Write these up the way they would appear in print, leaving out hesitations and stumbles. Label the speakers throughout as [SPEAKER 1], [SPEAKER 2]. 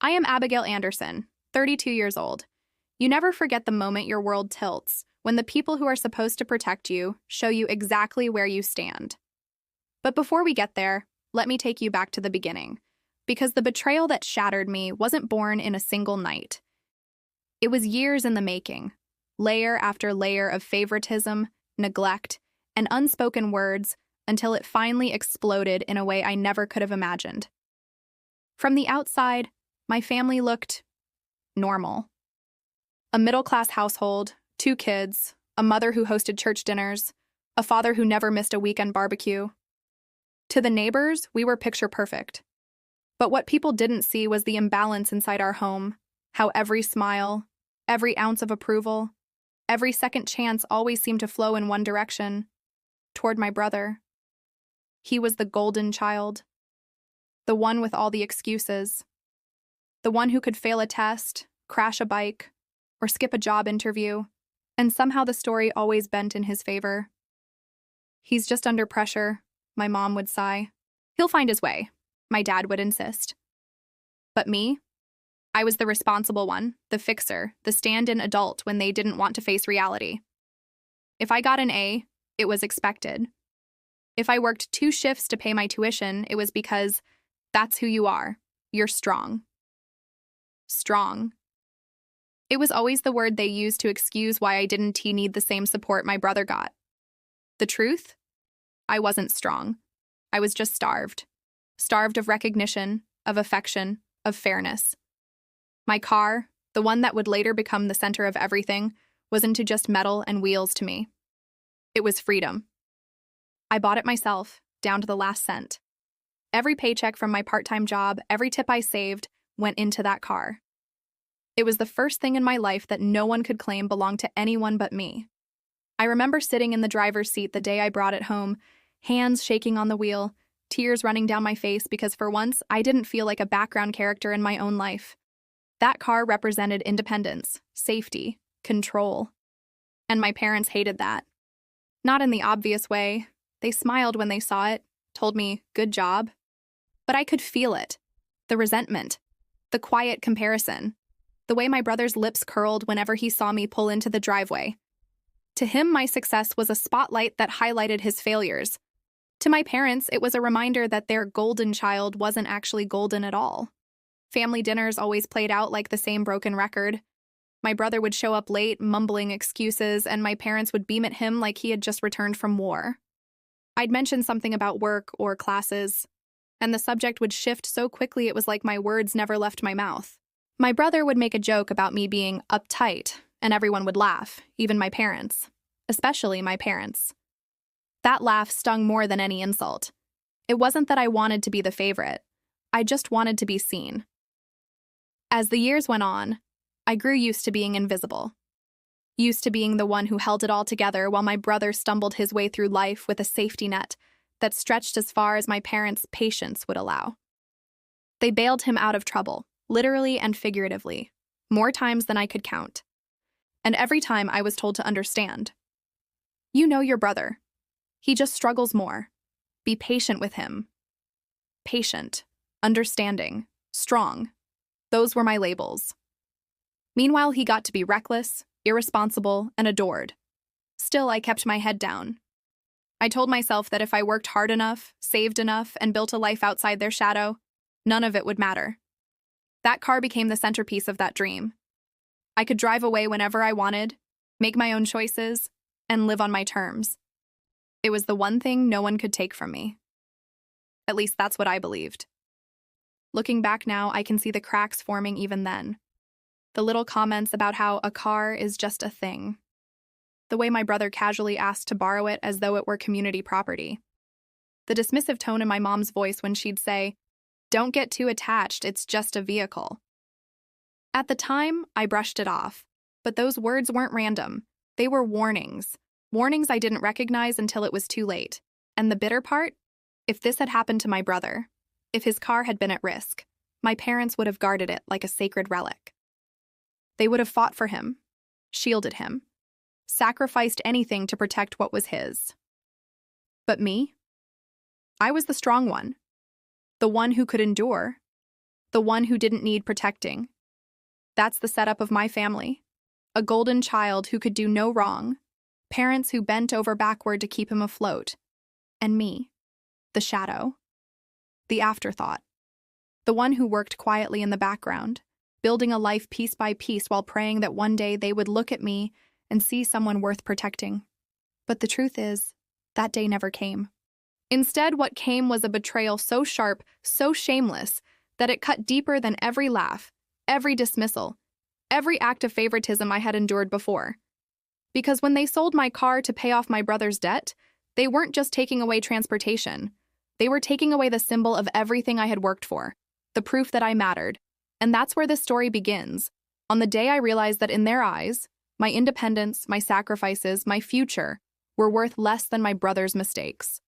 [SPEAKER 1] I am Abigail Anderson, 32 years old. You never forget the moment your world tilts, when the people who are supposed to protect you show you exactly where you stand. But before we get there, let me take you back to the beginning, because the betrayal that shattered me wasn't born in a single night. It was years in the making, layer after layer of favoritism, neglect, and unspoken words until it finally exploded in a way I never could have imagined. From the outside, my family looked normal. A middle-class household, 2 kids, a mother who hosted church dinners, a father who never missed a weekend barbecue. To the neighbors, we were picture perfect. But what people didn't see was the imbalance inside our home, how every smile, every ounce of approval, every second chance always seemed to flow in one direction, toward my brother. He was the golden child, the one with all the excuses, the one who could fail a test, crash a bike, or skip a job interview, and somehow the story always bent in his favor. He's just under pressure, my mom would sigh. He'll find his way, my dad would insist. But me? I was the responsible one, the fixer, the stand-in adult when they didn't want to face reality. If I got an A, it was expected. If I worked 2 shifts to pay my tuition, it was because that's who you are. You're strong. Strong. It was always the word they used to excuse why I didn't need the same support my brother got. The truth? I wasn't strong. I was just starved. Starved of recognition, of affection, of fairness. My car, the one that would later become the center of everything, wasn't just metal and wheels to me. It was freedom. I bought it myself, down to the last cent. Every paycheck from my part-time job, every tip I saved, went into that car. It was the first thing in my life that no one could claim belonged to anyone but me. I remember sitting in the driver's seat the day I brought it home, hands shaking on the wheel, tears running down my face because for once I didn't feel like a background character in my own life. That car represented independence, safety, control. And my parents hated that. Not in the obvious way. They smiled when they saw it, told me, "Good job." But I could feel it. The resentment. The quiet comparison. The way my brother's lips curled whenever he saw me pull into the driveway. To him, my success was a spotlight that highlighted his failures. To my parents, it was a reminder that their golden child wasn't actually golden at all. Family dinners always played out like the same broken record. My brother would show up late, mumbling excuses, and my parents would beam at him like he had just returned from war. I'd mention something about work or classes, and the subject would shift so quickly it was like my words never left my mouth. My brother would make a joke about me being uptight, and everyone would laugh, even my parents, especially my parents. That laugh stung more than any insult. It wasn't that I wanted to be the favorite. I just wanted to be seen. As the years went on, I grew used to being invisible. Used to being the one who held it all together while my brother stumbled his way through life with a safety net that stretched as far as my parents' patience would allow. They bailed him out of trouble, literally and figuratively, more times than I could count. And every time I was told to understand. You know your brother. He just struggles more. Be patient with him. Patient, understanding, strong. Those were my labels. Meanwhile, he got to be reckless, irresponsible, and adored. Still, I kept my head down. I told myself that if I worked hard enough, saved enough, and built a life outside their shadow, none of it would matter. That car became the centerpiece of that dream. I could drive away whenever I wanted, make my own choices, and live on my terms. It was the one thing no one could take from me. At least that's what I believed. Looking back now, I can see the cracks forming even then. The little comments about how a car is just a thing. The way my brother casually asked to borrow it as though it were community property. The dismissive tone in my mom's voice when she'd say, "Don't get too attached, it's just a vehicle." At the time, I brushed it off, but those words weren't random. They were warnings. Warnings I didn't recognize until it was too late. And the bitter part? If this had happened to my brother, if his car had been at risk, my parents would have guarded it like a sacred relic. They would have fought for him, shielded him, sacrificed anything to protect what was his. But me? I was the strong one, the one who could endure, the one who didn't need protecting. That's the setup of my family. A golden child who could do no wrong, parents who bent over backward to keep him afloat, and me, the shadow, the afterthought, the one who worked quietly in the background, building a life piece by piece while praying that one day they would look at me and see someone worth protecting. But the truth is, that day never came. Instead, what came was a betrayal so sharp, so shameless, that it cut deeper than every laugh, every dismissal, every act of favoritism I had endured before. Because when they sold my car to pay off my brother's debt, they weren't just taking away transportation. They were taking away the symbol of everything I had worked for, the proof that I mattered. And that's where this story begins, on the day I realized that in their eyes, my independence, my sacrifices, my future were worth less than my brother's mistakes.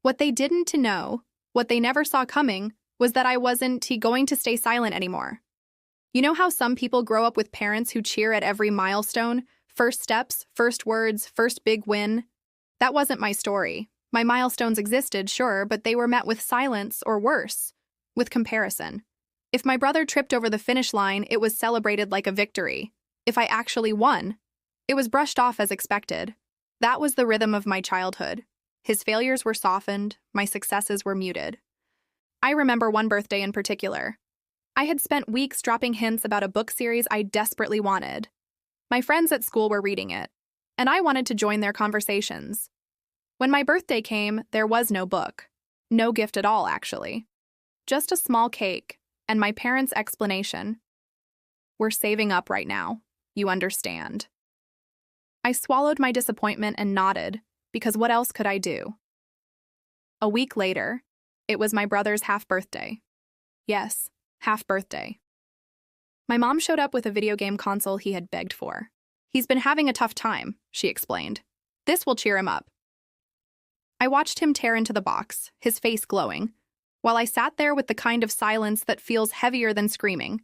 [SPEAKER 1] What they didn't know, what they never saw coming, was that I wasn't going to stay silent anymore. You know how some people grow up with parents who cheer at every milestone, first steps, first words, first big win? That wasn't my story. My milestones existed, sure, but they were met with silence or worse, with comparison. If my brother tripped over the finish line, it was celebrated like a victory. If I actually won, it was brushed off as expected. That was the rhythm of my childhood. His failures were softened, my successes were muted. I remember one birthday in particular. I had spent weeks dropping hints about a book series I desperately wanted. My friends at school were reading it, and I wanted to join their conversations. When my birthday came, there was no book. No gift at all, actually. Just a small cake, and my parents' explanation. We're saving up right now. You understand. I swallowed my disappointment and nodded, because what else could I do? A week later, it was my brother's half-birthday. Yes, half-birthday. My mom showed up with a video game console he had begged for. He's been having a tough time, she explained. This will cheer him up. I watched him tear into the box, his face glowing, while I sat there with the kind of silence that feels heavier than screaming.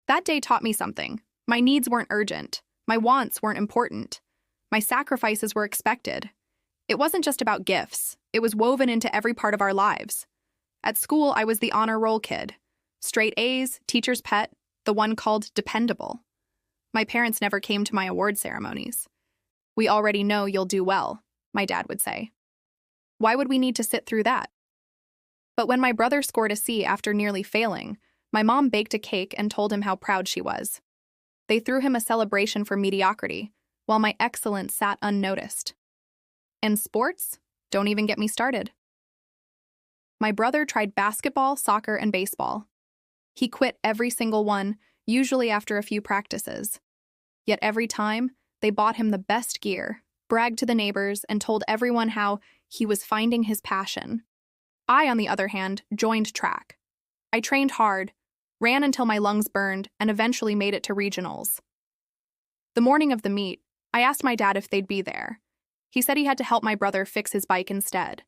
[SPEAKER 1] That day taught me something. My needs weren't urgent. My wants weren't important. My sacrifices were expected. It wasn't just about gifts. It was woven into every part of our lives. At school, I was the honor roll kid. Straight A's, teacher's pet, the one called dependable. My parents never came to my award ceremonies. We already know you'll do well, my dad would say. Why would we need to sit through that? But when my brother scored a C after nearly failing, my mom baked a cake and told him how proud she was. They threw him a celebration for mediocrity, while my excellence sat unnoticed. And sports? Don't even get me started. My brother tried basketball, soccer, and baseball. He quit every single one, usually after a few practices. Yet every time, they bought him the best gear, bragged to the neighbors, and told everyone how he was finding his passion. I, on the other hand, joined track. I trained hard, ran until my lungs burned, and eventually made it to regionals. The morning of the meet, I asked my dad if they'd be there. He said he had to help my brother fix his bike instead.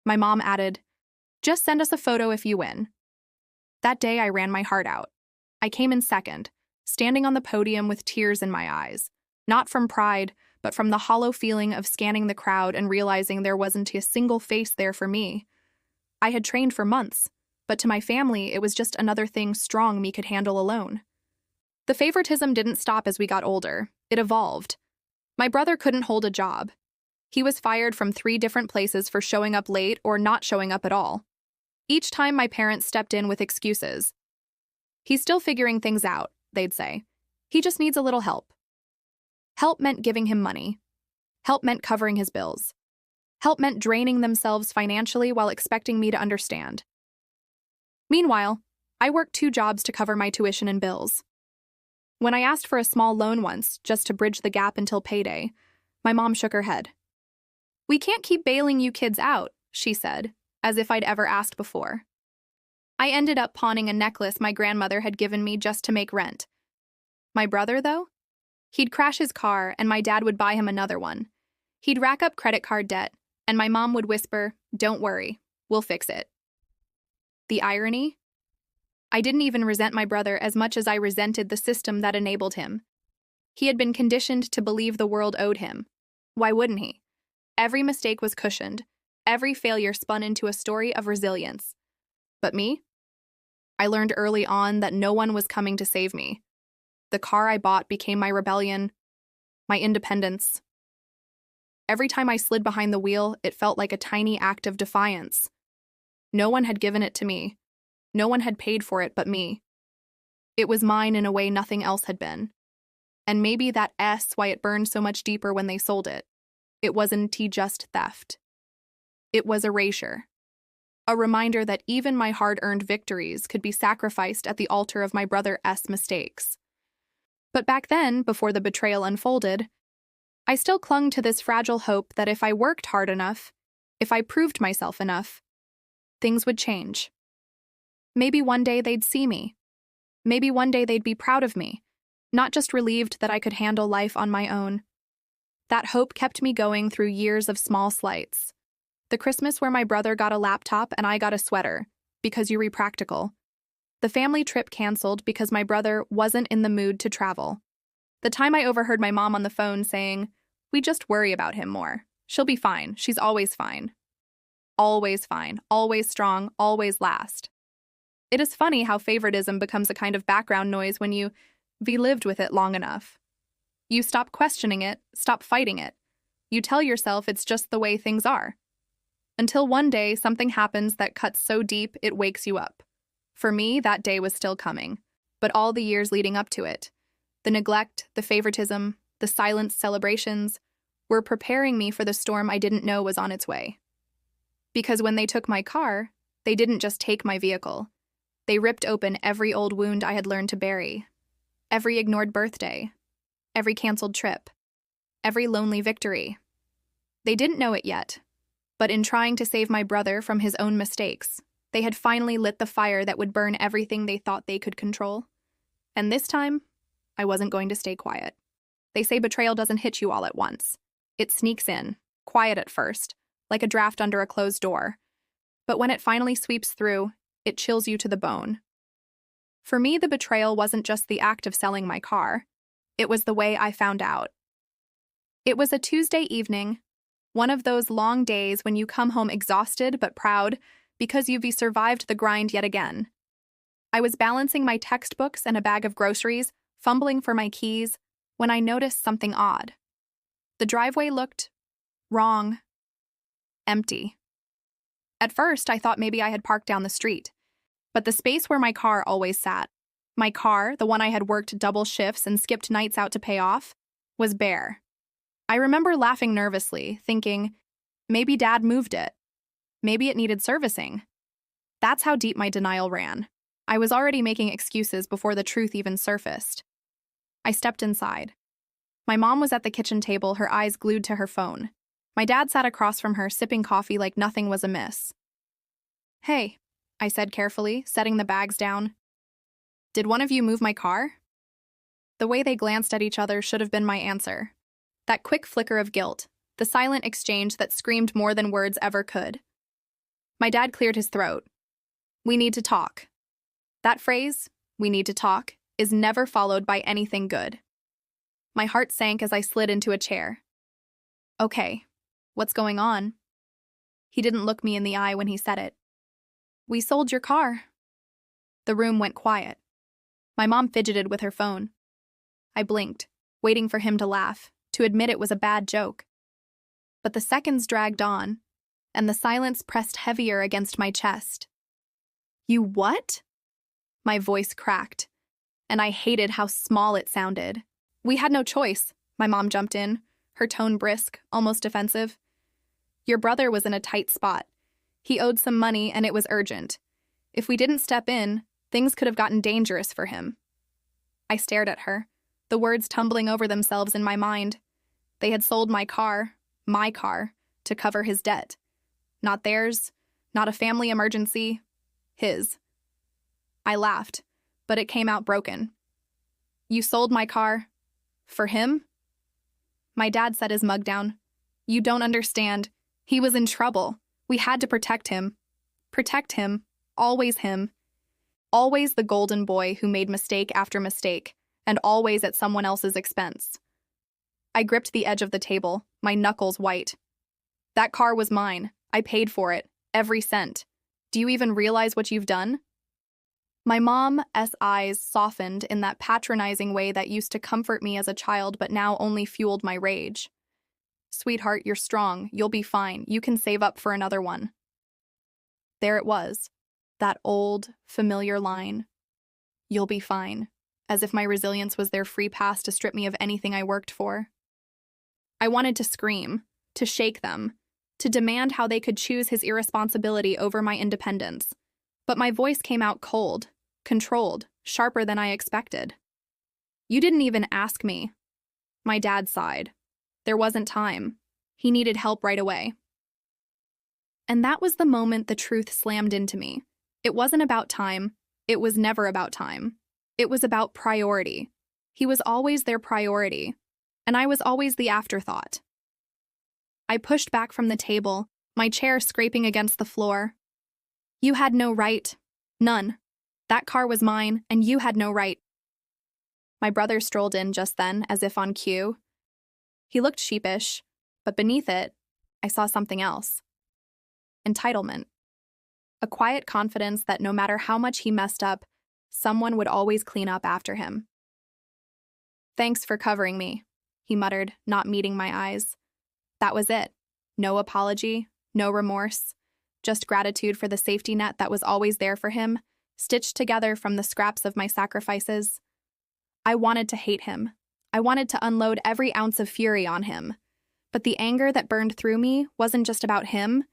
[SPEAKER 1] My mom added, "Just send us a photo if you win." That day, I ran my heart out. I came in second, standing on the podium with tears in my eyes, not from pride, but from the hollow feeling of scanning the crowd and realizing there wasn't a single face there for me. I had trained for months, but to my family, it was just another thing strong me could handle alone. The favoritism didn't stop as we got older. It evolved. My brother couldn't hold a job. He was fired from 3 different places for showing up late or not showing up at all. Each time my parents stepped in with excuses. He's still figuring things out, they'd say. He just needs a little help. Help meant giving him money. Help meant covering his bills. Help meant draining themselves financially while expecting me to understand. Meanwhile, I worked 2 jobs to cover my tuition and bills. When I asked for a small loan once, just to bridge the gap until payday, my mom shook her head. "We can't keep bailing you kids out," she said, as if I'd ever asked before. I ended up pawning a necklace my grandmother had given me just to make rent. My brother, though? He'd crash his car, and my dad would buy him another one. He'd rack up credit card debt, and my mom would whisper, "Don't worry, we'll fix it." The irony? I didn't even resent my brother as much as I resented the system that enabled him. He had been conditioned to believe the world owed him. Why wouldn't he? Every mistake was cushioned. Every failure spun into a story of resilience. But me? I learned early on that no one was coming to save me. The car I bought became my rebellion, my independence. Every time I slid behind the wheel, it felt like a tiny act of defiance. No one had given it to me. No one had paid for it but me. It was mine in a way nothing else had been. And maybe that's why it burned so much deeper when they sold it. It wasn't just theft. It was erasure. A reminder that even my hard-earned victories could be sacrificed at the altar of my brother's mistakes. But back then, before the betrayal unfolded, I still clung to this fragile hope that if I worked hard enough, if I proved myself enough, things would change. Maybe one day they'd see me. Maybe one day they'd be proud of me, not just relieved that I could handle life on my own. That hope kept me going through years of small slights. The Christmas where my brother got a laptop and I got a sweater, because you were practical. The family trip canceled because my brother wasn't in the mood to travel. The time I overheard my mom on the phone saying, "We just worry about him more. She'll be fine. She's always fine. Always fine, always strong, always last." It is funny how favoritism becomes a kind of background noise when you've lived with it long enough. You stop questioning it, stop fighting it. You tell yourself it's just the way things are. Until one day something happens that cuts so deep it wakes you up. For me, that day was still coming, but all the years leading up to it, the neglect, the favoritism, the silent celebrations, were preparing me for the storm I didn't know was on its way. Because when they took my car, they didn't just take my vehicle. They ripped open every old wound I had learned to bury, every ignored birthday, every canceled trip, every lonely victory. They didn't know it yet, but in trying to save my brother from his own mistakes, they had finally lit the fire that would burn everything they thought they could control. And this time, I wasn't going to stay quiet. They say betrayal doesn't hit you all at once. It sneaks in, quiet at first, like a draft under a closed door. But when it finally sweeps through, it chills you to the bone. For me, the betrayal wasn't just the act of selling my car. It was the way I found out. It was a Tuesday evening, one of those long days when you come home exhausted but proud because you've survived the grind yet again. I was balancing my textbooks and a bag of groceries, fumbling for my keys, when I noticed something odd. The driveway looked wrong. Empty. At first, I thought maybe I had parked down the street, but the space where my car always sat, my car, the one I had worked double shifts and skipped nights out to pay off, was bare. I remember laughing nervously, thinking, maybe Dad moved it. Maybe it needed servicing. That's how deep my denial ran. I was already making excuses before the truth even surfaced. I stepped inside. My mom was at the kitchen table, her eyes glued to her phone. My dad sat across from her, sipping coffee like nothing was amiss. "Hey," I said carefully, setting the bags down. "Did one of you move my car?" The way they glanced at each other should have been my answer. That quick flicker of guilt, the silent exchange that screamed more than words ever could. My dad cleared his throat. "We need to talk." That phrase, "we need to talk," is never followed by anything good. My heart sank as I slid into a chair. "Okay, what's going on?" He didn't look me in the eye when he said it. "We sold your car." The room went quiet. My mom fidgeted with her phone. I blinked, waiting for him to laugh, to admit it was a bad joke. But the seconds dragged on, and the silence pressed heavier against my chest. "You what?" My voice cracked, and I hated how small it sounded. "We had no choice," my mom jumped in, her tone brisk, almost defensive. "Your brother was in a tight spot. He owed some money, and it was urgent. If we didn't step in, things could have gotten dangerous for him." I stared at her, the words tumbling over themselves in my mind. They had sold my car, to cover his debt. Not theirs, not a family emergency, his. I laughed, but it came out broken. "You sold my car for him?" My dad set his mug down. "You don't understand. He was in trouble. We had to protect him. Protect him. Always him. Always the golden boy who made mistake after mistake, and always at someone else's expense." I gripped the edge of the table, my knuckles white. "That car was mine. I paid for it. Every cent. Do you even realize what you've done?" My mom's eyes softened in that patronizing way that used to comfort me as a child but now only fueled my rage. Sweetheart, you're strong. You'll be fine. You can save up for another one. There it was, that old, familiar line. You'll be fine, as if my resilience was their free pass to strip me of anything I worked for. I wanted to scream, to shake them, to demand how they could choose his irresponsibility over my independence. But my voice came out cold, controlled, sharper than I expected. You didn't even ask me. My dad sighed. There wasn't time. He needed help right away. And that was the moment the truth slammed into me. It wasn't about time. It was never about time. It was about priority. He was always their priority, and I was always the afterthought. I pushed back from the table, my chair scraping against the floor. You had no right. None. That car was mine, and you had no right. My brother strolled in just then, as if on cue. He looked sheepish, but beneath it, I saw something else. Entitlement. A quiet confidence that no matter how much he messed up, someone would always clean up after him. Thanks for covering me, he muttered, not meeting my eyes. That was it. No apology, no remorse, just gratitude for the safety net that was always there for him, stitched together from the scraps of my sacrifices. I wanted to hate him. I wanted to unload every ounce of fury on him. But the anger that burned through me wasn't just about him.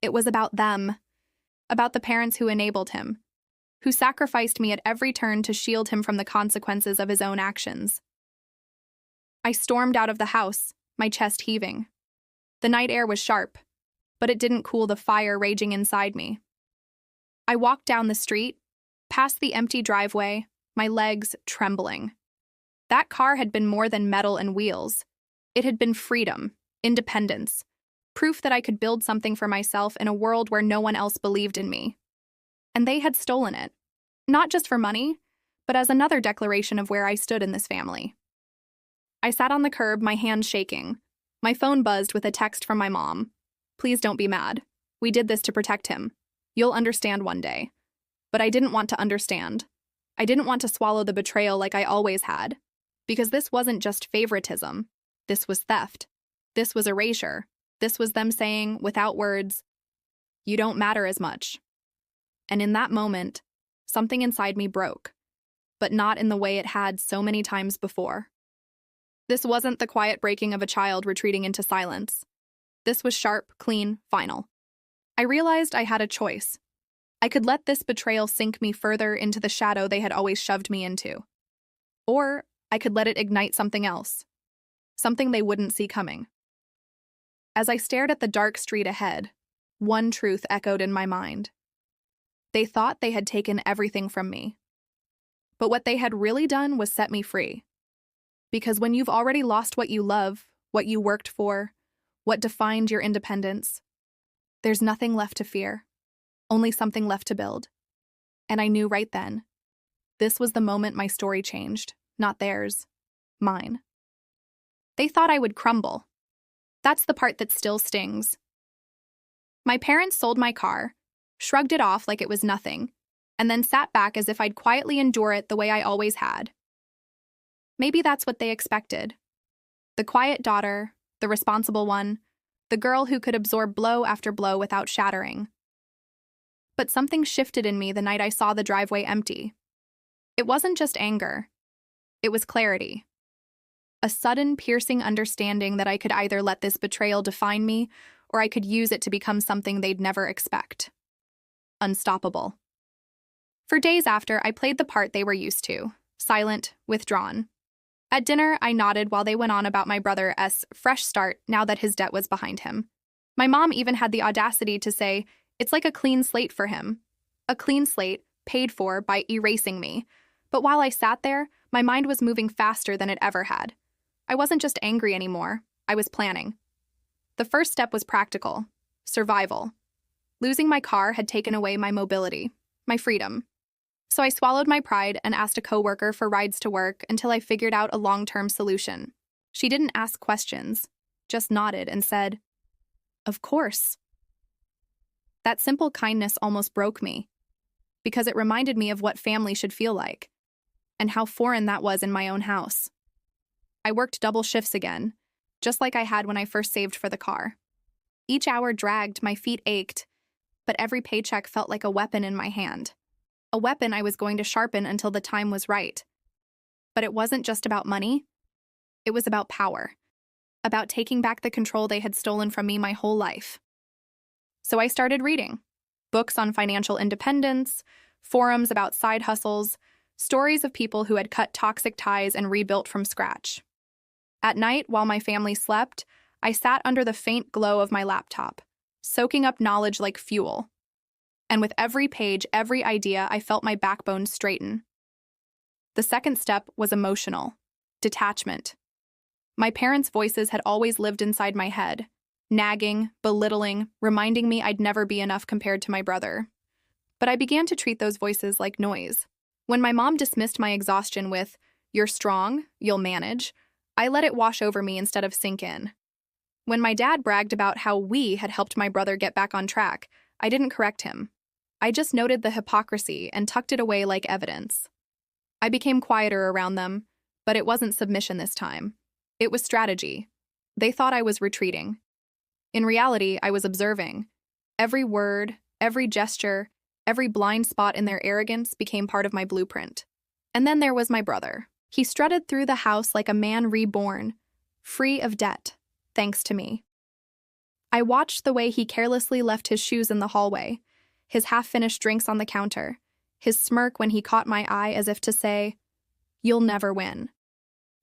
[SPEAKER 1] It was about them. About the parents who enabled him, who sacrificed me at every turn to shield him from the consequences of his own actions. I stormed out of the house, my chest heaving. The night air was sharp, but it didn't cool the fire raging inside me. I walked down the street, past the empty driveway, my legs trembling. That car had been more than metal and wheels. It had been freedom, independence, proof that I could build something for myself in a world where no one else believed in me. And they had stolen it, not just for money, but as another declaration of where I stood in this family. I sat on the curb, my hands shaking. My phone buzzed with a text from my mom. Please don't be mad. We did this to protect him. You'll understand one day. But I didn't want to understand. I didn't want to swallow the betrayal like I always had. Because this wasn't just favoritism. This was theft. This was erasure. This was them saying, without words, you don't matter as much. And in that moment, something inside me broke, but not in the way it had so many times before. This wasn't the quiet breaking of a child retreating into silence. This was sharp, clean, final. I realized I had a choice. I could let this betrayal sink me further into the shadow they had always shoved me into. Or I could let it ignite something else, something they wouldn't see coming. As I stared at the dark street ahead, one truth echoed in my mind. They thought they had taken everything from me. But what they had really done was set me free. Because when you've already lost what you love, what you worked for, what defined your independence, there's nothing left to fear, only something left to build. And I knew right then, this was the moment my story changed, not theirs, mine. They thought I would crumble. That's the part that still stings. My parents sold my car, shrugged it off like it was nothing, and then sat back as if I'd quietly endure it the way I always had. Maybe that's what they expected. The quiet daughter, the responsible one, the girl who could absorb blow after blow without shattering. But something shifted in me the night I saw the driveway empty. It wasn't just anger. It was clarity. A sudden, piercing understanding that I could either let this betrayal define me, or I could use it to become something they'd never expect. Unstoppable. For days after, I played the part they were used to, silent, withdrawn. At dinner, I nodded while they went on about my brother's fresh start now that his debt was behind him. My mom even had the audacity to say, it's like a clean slate for him. A clean slate, paid for by erasing me. But while I sat there, my mind was moving faster than it ever had. I wasn't just angry anymore. I was planning. The first step was practical. Survival. Losing my car had taken away my mobility, my freedom. So I swallowed my pride and asked a coworker for rides to work until I figured out a long-term solution. She didn't ask questions, just nodded and said, "Of course." That simple kindness almost broke me. because it reminded me of what family should feel like, and how foreign that was in my own house. I worked double shifts again, just like I had when I first saved for the car. Each hour dragged, my feet ached, but every paycheck felt like a weapon in my hand. A weapon I was going to sharpen until the time was right. But it wasn't just about money. It was about power, about taking back the control they had stolen from me my whole life. So I started reading books on financial independence, forums about side hustles, stories of people who had cut toxic ties and rebuilt from scratch. At night, while my family slept, I sat under the faint glow of my laptop, soaking up knowledge like fuel. And with every page, every idea, I felt my backbone straighten. The second step was emotional, detachment. My parents' voices had always lived inside my head, nagging, belittling, reminding me I'd never be enough compared to my brother. But I began to treat those voices like noise. When my mom dismissed my exhaustion with, "You're strong, you'll manage," I let it wash over me instead of sink in. When my dad bragged about how we had helped my brother get back on track, I didn't correct him. I just noted the hypocrisy and tucked it away like evidence. I became quieter around them, but it wasn't submission this time. It was strategy. They thought I was retreating. In reality, I was observing. Every word, every gesture, every blind spot in their arrogance became part of my blueprint. And then there was my brother. He strutted through the house like a man reborn, free of debt, thanks to me. I watched the way he carelessly left his shoes in the hallway, his half-finished drinks on the counter, his smirk when he caught my eye as if to say, "You'll never win."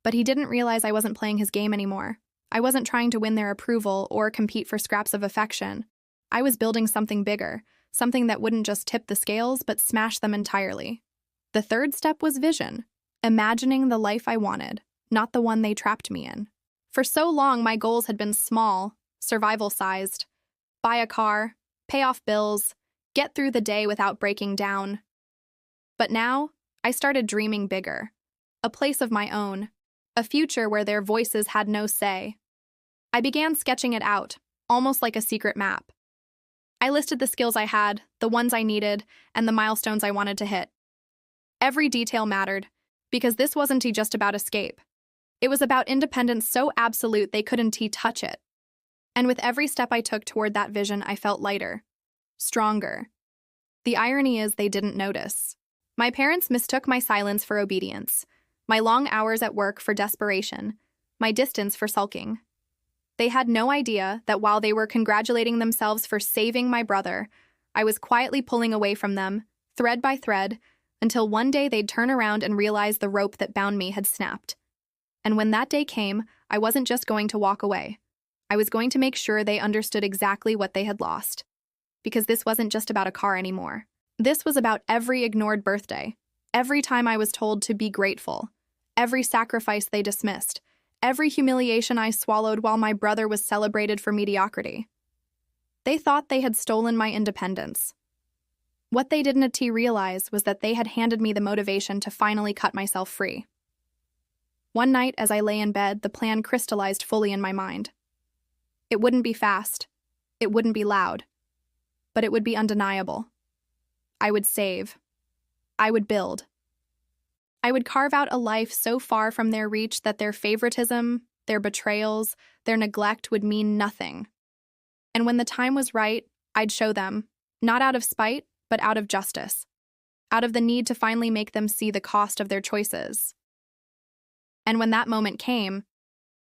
[SPEAKER 1] But he didn't realize I wasn't playing his game anymore. I wasn't trying to win their approval or compete for scraps of affection. I was building something bigger, something that wouldn't just tip the scales but smash them entirely. The third step was vision, imagining the life I wanted, not the one they trapped me in. For so long, my goals had been small, survival-sized. Buy a car, pay off bills, get through the day without breaking down. But now, I started dreaming bigger. A place of my own, a future where their voices had no say. I began sketching it out, almost like a secret map. I listed the skills I had, the ones I needed, and the milestones I wanted to hit. Every detail mattered, because this wasn't just about escape. It was about independence so absolute they couldn't touch it. And with every step I took toward that vision, I felt lighter, stronger. The irony is they didn't notice. My parents mistook my silence for obedience, my long hours at work for desperation, my distance for sulking. They had no idea that while they were congratulating themselves for saving my brother, I was quietly pulling away from them, thread by thread, until one day they'd turn around and realize the rope that bound me had snapped. And when that day came, I wasn't just going to walk away. I was going to make sure they understood exactly what they had lost. Because this wasn't just about a car anymore. This was about every ignored birthday, every time I was told to be grateful, every sacrifice they dismissed, every humiliation I swallowed while my brother was celebrated for mediocrity. They thought they had stolen my independence. What they didn't realize was that they had handed me the motivation to finally cut myself free. One night, as I lay in bed, the plan crystallized fully in my mind. It wouldn't be fast. It wouldn't be loud. But it would be undeniable. I would save. I would build. I would carve out a life so far from their reach that their favoritism, their betrayals, their neglect would mean nothing. And when the time was right, I'd show them, not out of spite, but out of justice, out of the need to finally make them see the cost of their choices. And when that moment came,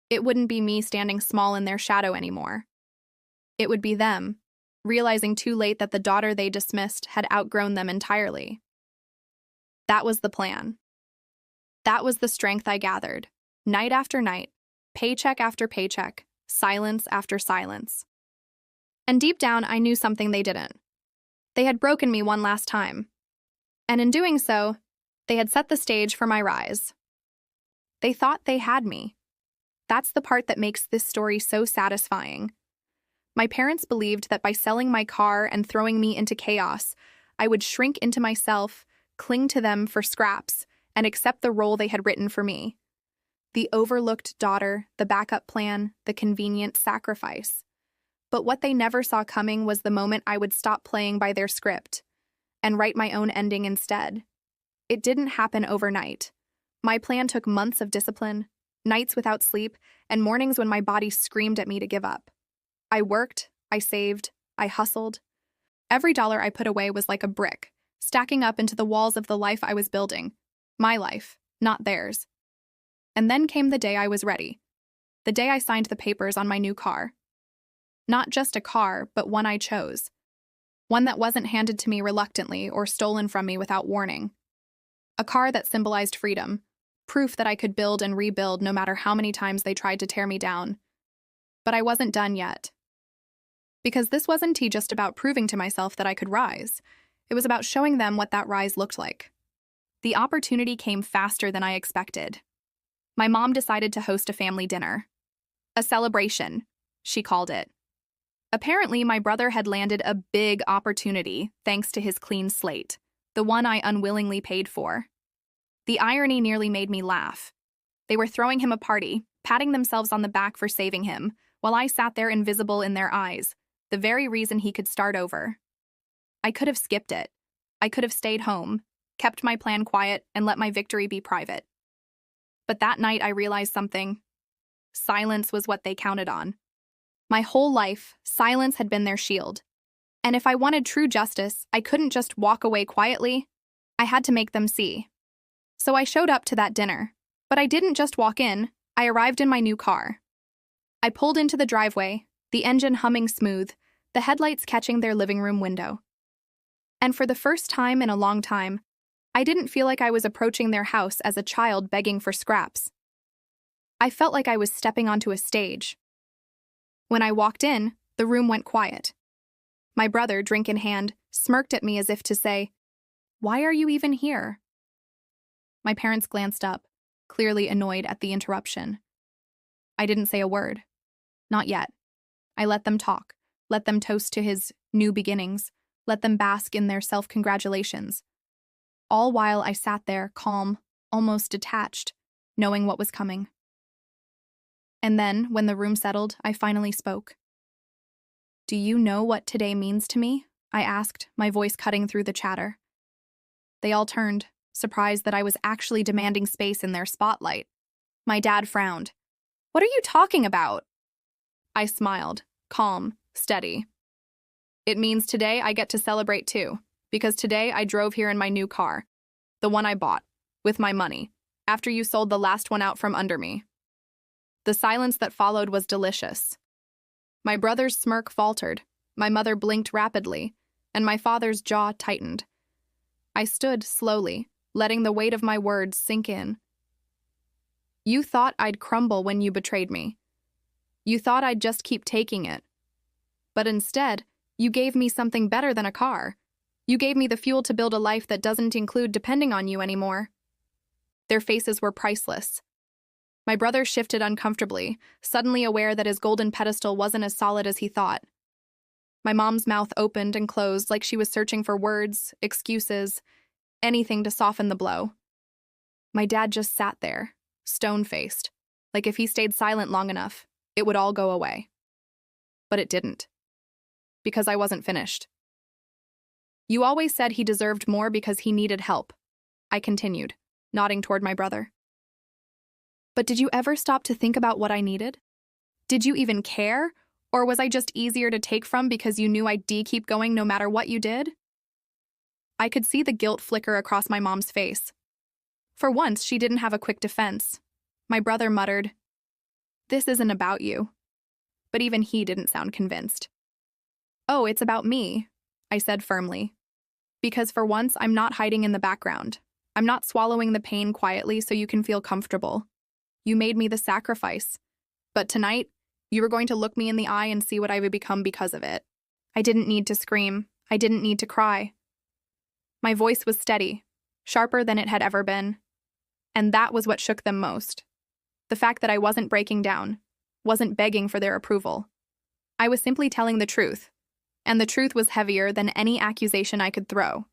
[SPEAKER 1] it wouldn't be me standing small in their shadow anymore. It would be them, realizing too late that the daughter they dismissed had outgrown them entirely. That was the plan. That was the strength I gathered, night after night, paycheck after paycheck, silence after silence. And deep down, I knew something they didn't. They had broken me one last time. And in doing so, they had set the stage for my rise. They thought they had me. That's the part that makes this story so satisfying. My parents believed that by selling my car and throwing me into chaos, I would shrink into myself, cling to them for scraps, and accept the role they had written for me. The overlooked daughter, the backup plan, the convenient sacrifice. But what they never saw coming was the moment I would stop playing by their script and write my own ending instead. It didn't happen overnight. My plan took months of discipline, nights without sleep, and mornings when my body screamed at me to give up. I worked, I saved, I hustled. Every dollar I put away was like a brick, stacking up into the walls of the life I was building. My life, not theirs. And then came the day I was ready. The day I signed the papers on my new car. Not just a car, but one I chose. One that wasn't handed to me reluctantly or stolen from me without warning. A car that symbolized freedom, proof that I could build and rebuild no matter how many times they tried to tear me down. But I wasn't done yet. Because this wasn't just about proving to myself that I could rise. It was about showing them what that rise looked like. The opportunity came faster than I expected. My mom decided to host a family dinner. A celebration, she called it. Apparently, my brother had landed a big opportunity thanks to his clean slate, the one I unwillingly paid for. The irony nearly made me laugh. They were throwing him a party, patting themselves on the back for saving him, while I sat there invisible in their eyes, the very reason he could start over. I could have skipped it. I could have stayed home, kept my plan quiet, and let my victory be private. But that night I realized something. Silence was what they counted on. My whole life, silence had been their shield. And if I wanted true justice, I couldn't just walk away quietly. I had to make them see. So I showed up to that dinner. But I didn't just walk in, I arrived in my new car. I pulled into the driveway, the engine humming smooth, the headlights catching their living room window. And for the first time in a long time, I didn't feel like I was approaching their house as a child begging for scraps. I felt like I was stepping onto a stage. When I walked in, the room went quiet. My brother, drink in hand, smirked at me as if to say, "Why are you even here?" My parents glanced up, clearly annoyed at the interruption. I didn't say a word. Not yet. I let them talk, let them toast to his new beginnings, let them bask in their self-congratulations. All while I sat there, calm, almost detached, knowing what was coming. And then, when the room settled, I finally spoke. "Do you know what today means to me?" I asked, my voice cutting through the chatter. They all turned, surprised that I was actually demanding space in their spotlight. My dad frowned. "What are you talking about?" I smiled, calm, steady. "It means today I get to celebrate too, because today I drove here in my new car, the one I bought, with my money, after you sold the last one out from under me." The silence that followed was delicious. My brother's smirk faltered, my mother blinked rapidly, and my father's jaw tightened. I stood slowly, letting the weight of my words sink in. "You thought I'd crumble when you betrayed me. You thought I'd just keep taking it. But instead, you gave me something better than a car. You gave me the fuel to build a life that doesn't include depending on you anymore." Their faces were priceless. My brother shifted uncomfortably, suddenly aware that his golden pedestal wasn't as solid as he thought. My mom's mouth opened and closed like she was searching for words, excuses, anything to soften the blow. My dad just sat there, stone-faced, like if he stayed silent long enough, it would all go away. But it didn't. Because I wasn't finished. "You always said he deserved more because he needed help," I continued, nodding toward my brother. "But did you ever stop to think about what I needed? Did you even care? Or was I just easier to take from because you knew I'd keep going no matter what you did?" I could see the guilt flicker across my mom's face. For once, she didn't have a quick defense. My brother muttered, "This isn't about you." But even he didn't sound convinced. "Oh, it's about me," I said firmly. "Because for once, I'm not hiding in the background. I'm not swallowing the pain quietly so you can feel comfortable. You made me the sacrifice. But tonight, you were going to look me in the eye and see what I would become because of it." I didn't need to scream. I didn't need to cry. My voice was steady, sharper than it had ever been. And that was what shook them most. The fact that I wasn't breaking down, wasn't begging for their approval. I was simply telling the truth, and the truth was heavier than any accusation I could throw.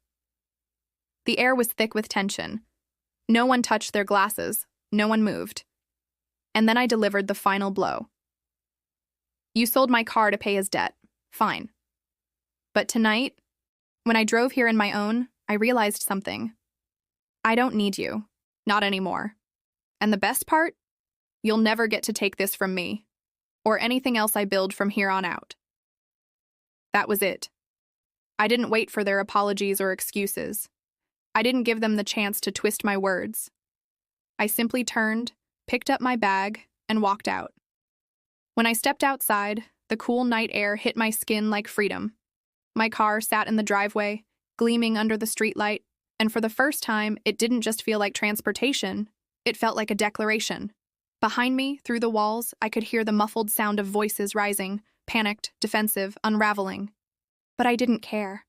[SPEAKER 1] The air was thick with tension. No one touched their glasses. No one moved. And then I delivered the final blow. "You sold my car to pay his debt. Fine. But tonight, When I drove here in my own, I realized something. I don't need you. Not anymore. And the best part? You'll never get to take this from me, or anything else I build from here on out. That was it. I didn't wait for their apologies or excuses. I didn't give them the chance to twist my words. I simply turned, picked up my bag, and walked out. When I stepped outside, the cool night air hit my skin like freedom. My car sat in the driveway, gleaming under the streetlight, and for the first time, it didn't just feel like transportation, it felt like a declaration. Behind me, through the walls, I could hear the muffled sound of voices rising, panicked, defensive, unraveling. But I didn't care.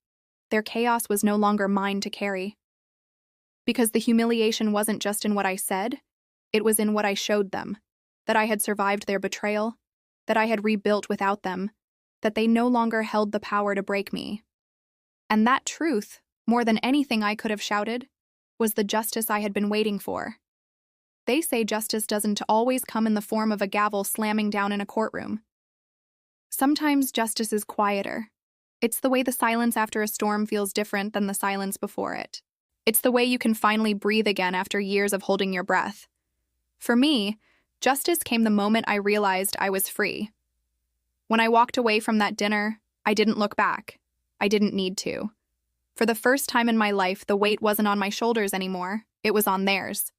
[SPEAKER 1] Their chaos was no longer mine to carry. Because the humiliation wasn't just in what I said, it was in what I showed them. That I had survived their betrayal, that I had rebuilt without them, that they no longer held the power to break me. And that truth, more than anything I could have shouted, was the justice I had been waiting for. They say justice doesn't always come in the form of a gavel slamming down in a courtroom. Sometimes justice is quieter. It's the way the silence after a storm feels different than the silence before it. It's the way you can finally breathe again after years of holding your breath. For me, justice came the moment I realized I was free. When I walked away from that dinner, I didn't look back. I didn't need to. For the first time in my life, the weight wasn't on my shoulders anymore. It was on theirs.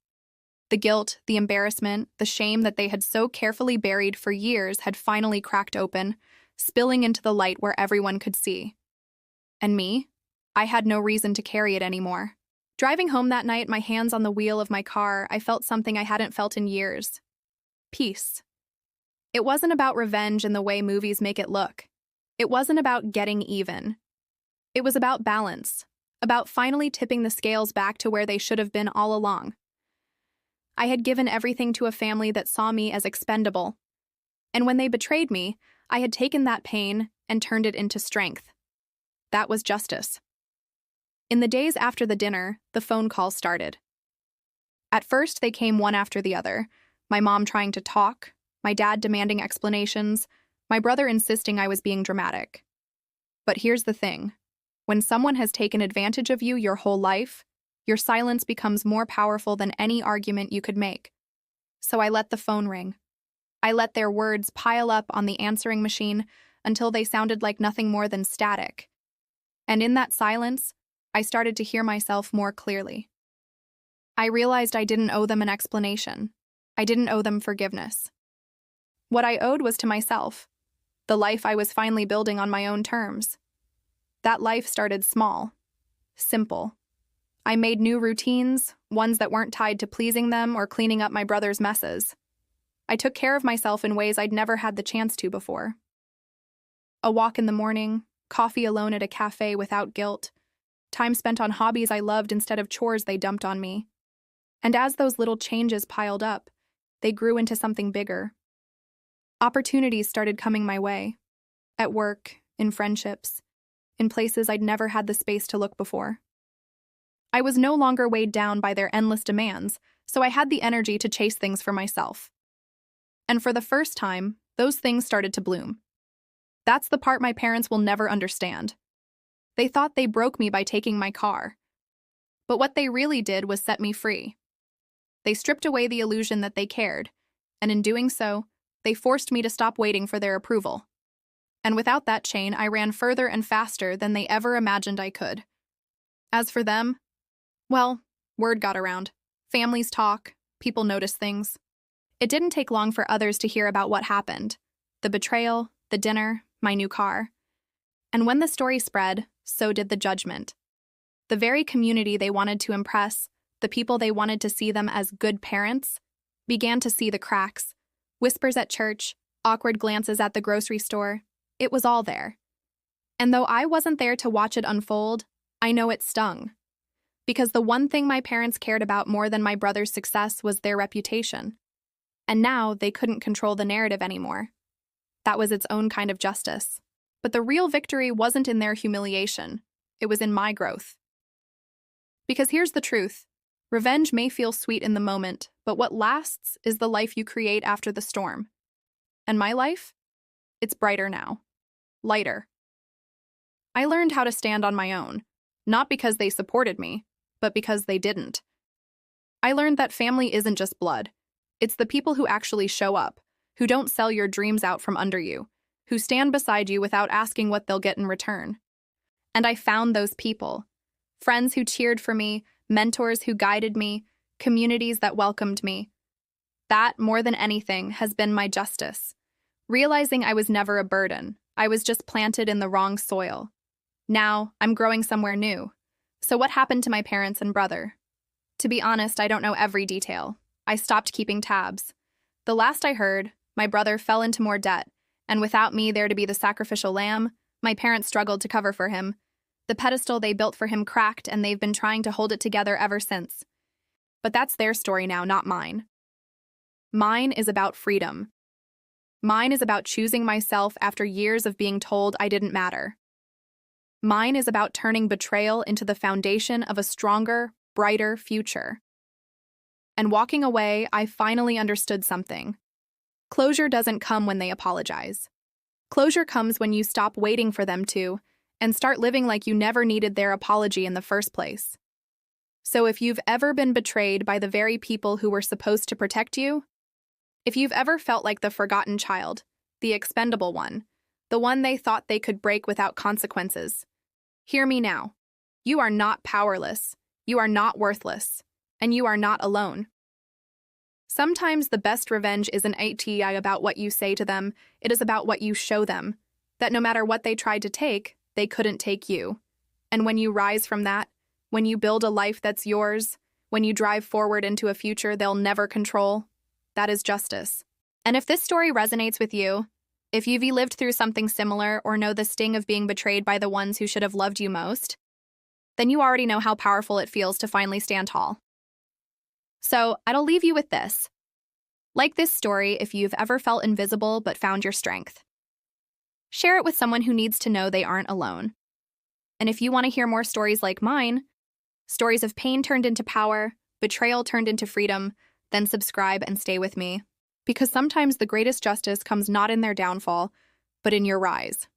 [SPEAKER 1] The guilt, the embarrassment, the shame that they had so carefully buried for years had finally cracked open, spilling into the light where everyone could see. And me? I had no reason to carry it anymore. Driving home that night, my hands on the wheel of my car, I felt something I hadn't felt in years. Peace. It wasn't about revenge in the way movies make it look. It wasn't about getting even. It was about balance, about finally tipping the scales back to where they should have been all along. I had given everything to a family that saw me as expendable. And when they betrayed me, I had taken that pain and turned it into strength. That was justice. In the days after the dinner, the phone calls started. At first, they came one after the other, my mom trying to talk, my dad demanding explanations, my brother insisting I was being dramatic. But here's the thing. When someone has taken advantage of you your whole life, your silence becomes more powerful than any argument you could make. So I let the phone ring. I let their words pile up on the answering machine until they sounded like nothing more than static. And in that silence, I started to hear myself more clearly. I realized I didn't owe them an explanation. I didn't owe them forgiveness. What I owed was to myself, the life I was finally building on my own terms. That life started small, simple. I made new routines, ones that weren't tied to pleasing them or cleaning up my brother's messes. I took care of myself in ways I'd never had the chance to before. A walk in the morning, coffee alone at a cafe without guilt, time spent on hobbies I loved instead of chores they dumped on me. And as those little changes piled up, they grew into something bigger. Opportunities started coming my way. At work, in friendships, in places I'd never had the space to look before. I was no longer weighed down by their endless demands, so I had the energy to chase things for myself. And for the first time, those things started to bloom. That's the part my parents will never understand. They thought they broke me by taking my car. But what they really did was set me free. They stripped away the illusion that they cared, and in doing so, they forced me to stop waiting for their approval. And without that chain, I ran further and faster than they ever imagined I could. As for them, well, word got around. Families talk, people notice things. It didn't take long for others to hear about what happened. The betrayal, the dinner, my new car. And when the story spread, so did the judgment. The very community they wanted to impress, the people they wanted to see them as good parents, began to see the cracks. Whispers at church, awkward glances at the grocery store. It was all there. And though I wasn't there to watch it unfold, I know it stung. Because the one thing my parents cared about more than my brother's success was their reputation. And now they couldn't control the narrative anymore. That was its own kind of justice. But the real victory wasn't in their humiliation. It was in my growth. Because here's the truth. Revenge may feel sweet in the moment, but what lasts is the life you create after the storm. And my life? It's brighter now. Lighter. I learned how to stand on my own, not because they supported me, but because they didn't. I learned that family isn't just blood. It's the people who actually show up, who don't sell your dreams out from under you, who stand beside you without asking what they'll get in return. And I found those people. Friends who cheered for me, mentors who guided me, communities that welcomed me. That, more than anything, has been my justice. Realizing I was never a burden, I was just planted in the wrong soil. Now, I'm growing somewhere new. So what happened to my parents and brother? To be honest, I don't know every detail. I stopped keeping tabs. The last I heard, my brother fell into more debt, and without me there to be the sacrificial lamb, my parents struggled to cover for him. The pedestal they built for him cracked, and they've been trying to hold it together ever since. But that's their story now, not mine. Mine is about freedom. Mine is about choosing myself after years of being told I didn't matter. Mine is about turning betrayal into the foundation of a stronger, brighter future. And walking away, I finally understood something. Closure doesn't come when they apologize. Closure comes when you stop waiting for them to, and start living like you never needed their apology in the first place. So if you've ever been betrayed by the very people who were supposed to protect you, if you've ever felt like the forgotten child, the expendable one, the one they thought they could break without consequences, hear me now. You are not powerless, you are not worthless, and you are not alone. Sometimes the best revenge isn't about what you say to them, it is about what you show them, that no matter what they tried to take, they couldn't take you. And when you rise from that, when you build a life that's yours, when you drive forward into a future they'll never control, that is justice. And if this story resonates with you, if you've lived through something similar or know the sting of being betrayed by the ones who should have loved you most, then you already know how powerful it feels to finally stand tall. So, I'll leave you with this. Like this story if you've ever felt invisible but found your strength. Share it with someone who needs to know they aren't alone. And if you want to hear more stories like mine, stories of pain turned into power, betrayal turned into freedom, then subscribe and stay with me. Because sometimes the greatest justice comes not in their downfall, but in your rise.